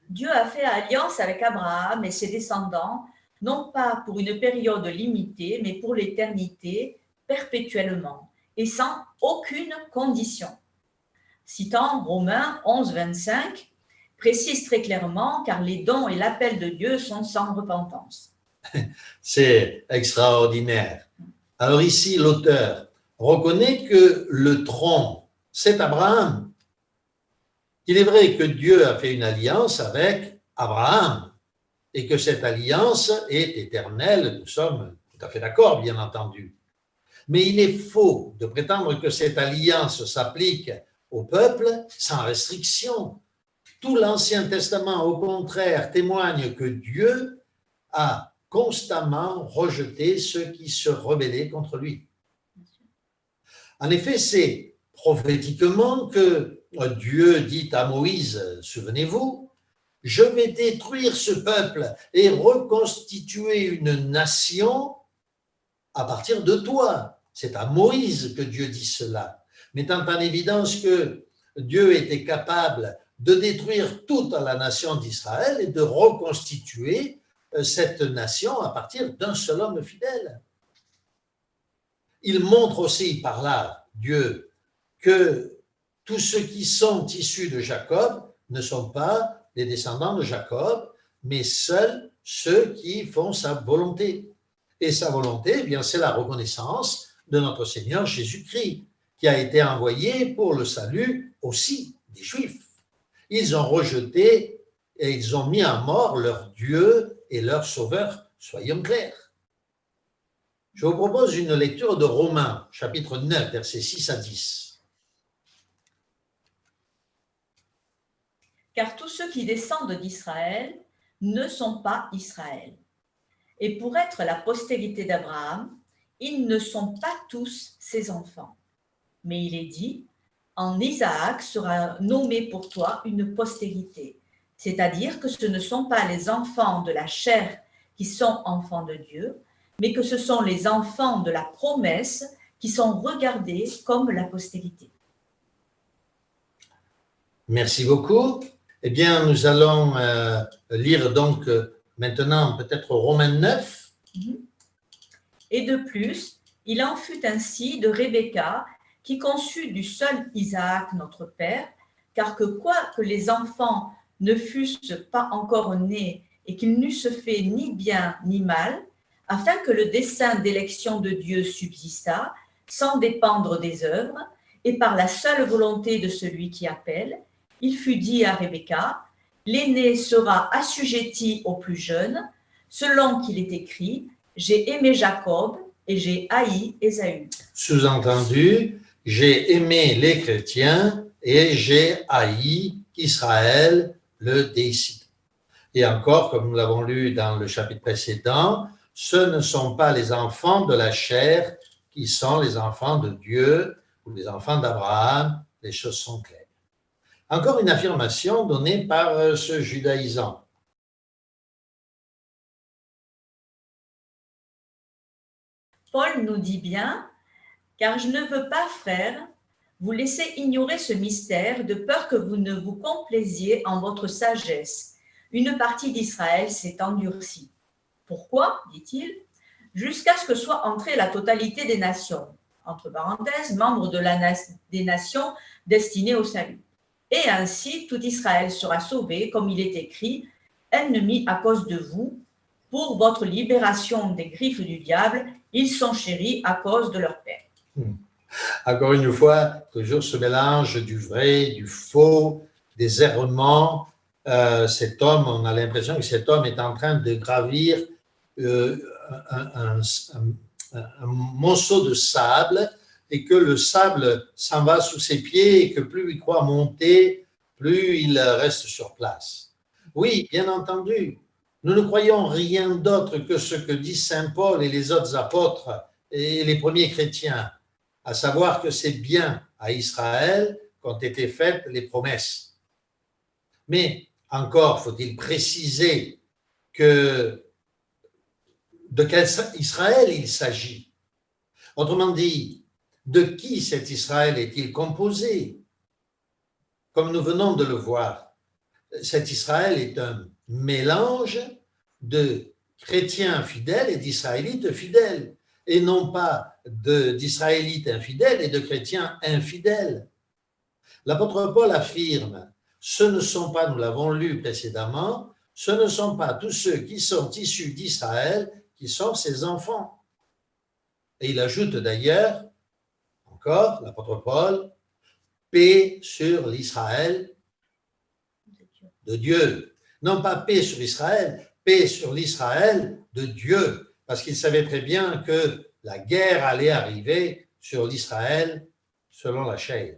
Dieu a fait alliance avec Abraham et ses descendants, non pas pour une période limitée, mais pour l'éternité, perpétuellement, et sans aucune condition. Citant Romains 11, 25, précise très clairement, car les dons et l'appel de Dieu sont sans repentance. C'est extraordinaire. Alors ici, l'auteur reconnaît que le tronc, c'est Abraham. Il est vrai que Dieu a fait une alliance avec Abraham et que cette alliance est éternelle. Nous sommes tout à fait d'accord, bien entendu. Mais il est faux de prétendre que cette alliance s'applique au peuple sans restriction. Tout l'Ancien Testament, au contraire, témoigne que Dieu a constamment rejeté ceux qui se rebellaient contre lui. En effet, c'est prophétiquement que Dieu dit à Moïse, souvenez-vous, je vais détruire ce peuple et reconstituer une nation à partir de toi. C'est à Moïse que Dieu dit cela, mettant en évidence que Dieu était capable de détruire toute la nation d'Israël et de reconstituer cette nation à partir d'un seul homme fidèle. Il montre aussi par là, Dieu, que tous ceux qui sont issus de Jacob ne sont pas les descendants de Jacob, mais seuls ceux qui font sa volonté. Et sa volonté, eh bien, c'est la reconnaissance de notre Seigneur Jésus-Christ, qui a été envoyé pour le salut aussi des Juifs. Ils ont rejeté et ils ont mis à mort leur Dieu et leur Sauveur, soyons clairs. Je vous propose une lecture de Romains, chapitre 9, versets 6 à 10. Car tous ceux qui descendent d'Israël ne sont pas Israël. Et pour être la postérité d'Abraham, ils ne sont pas tous ses enfants. Mais il est dit, en Isaac sera nommé pour toi une postérité. C'est-à-dire que ce ne sont pas les enfants de la chair qui sont enfants de Dieu, mais que ce sont les enfants de la promesse qui sont regardés comme la postérité. Merci beaucoup. Eh bien, nous allons lire donc maintenant peut-être Romains 9. Et de plus, il en fut ainsi de Rebecca, qui conçut du seul Isaac notre père, car que quoique les enfants ne fussent pas encore nés et qu'ils n'eussent fait ni bien ni mal, afin que le dessein d'élection de Dieu subsistât, sans dépendre des œuvres, et par la seule volonté de celui qui appelle, il fut dit à Rebecca, l'aîné sera assujetti au plus jeune, selon qu'il est écrit, j'ai aimé Jacob et j'ai haï Ésaü. Sous-entendu, j'ai aimé les chrétiens et j'ai haï Israël, le déicide. Et encore, comme nous l'avons lu dans le chapitre précédent, ce ne sont pas les enfants de la chair qui sont les enfants de Dieu ou les enfants d'Abraham. Les choses sont claires. Encore une affirmation donnée par ce judaïsant. Paul nous dit bien, car je ne veux pas, frères, vous laisser ignorer ce mystère de peur que vous ne vous complaisiez en votre sagesse. Une partie d'Israël s'est endurcie. Pourquoi, dit-il, jusqu'à ce que soit entrée la totalité des nations, entre parenthèses, membres des nations destinées au salut. Et ainsi, tout Israël sera sauvé, comme il est écrit, ennemis à cause de vous, pour votre libération des griffes du diable, ils sont chéris à cause de leur père. Encore une fois, toujours ce mélange du vrai, du faux, des errements. Cet homme, on a l'impression que cet homme est en train de gravir un monceau de sable et que le sable s'en va sous ses pieds et que plus il croit monter, plus il reste sur place. Oui, bien entendu, nous ne croyons rien d'autre que ce que dit Saint Paul et les autres apôtres et les premiers chrétiens, à savoir que c'est bien à Israël qu'ont été faites les promesses. Mais encore faut-il préciser de quel Israël il s'agit. Autrement dit, de qui cet Israël est-il composé? Comme nous venons de le voir, cet Israël est un mélange de chrétiens fidèles et d'israélites fidèles, et non pas d'israélites infidèles et de chrétiens infidèles. L'apôtre Paul affirme, ce ne sont pas, nous l'avons lu précédemment, ce ne sont pas tous ceux qui sont issus d'Israël qui sont ses enfants. Et il ajoute d'ailleurs, encore, l'apôtre Paul, paix sur l'Israël de Dieu. Non pas paix sur Israël, paix sur l'Israël de Dieu, parce qu'il savait très bien que la guerre allait arriver sur l'Israël selon la chair.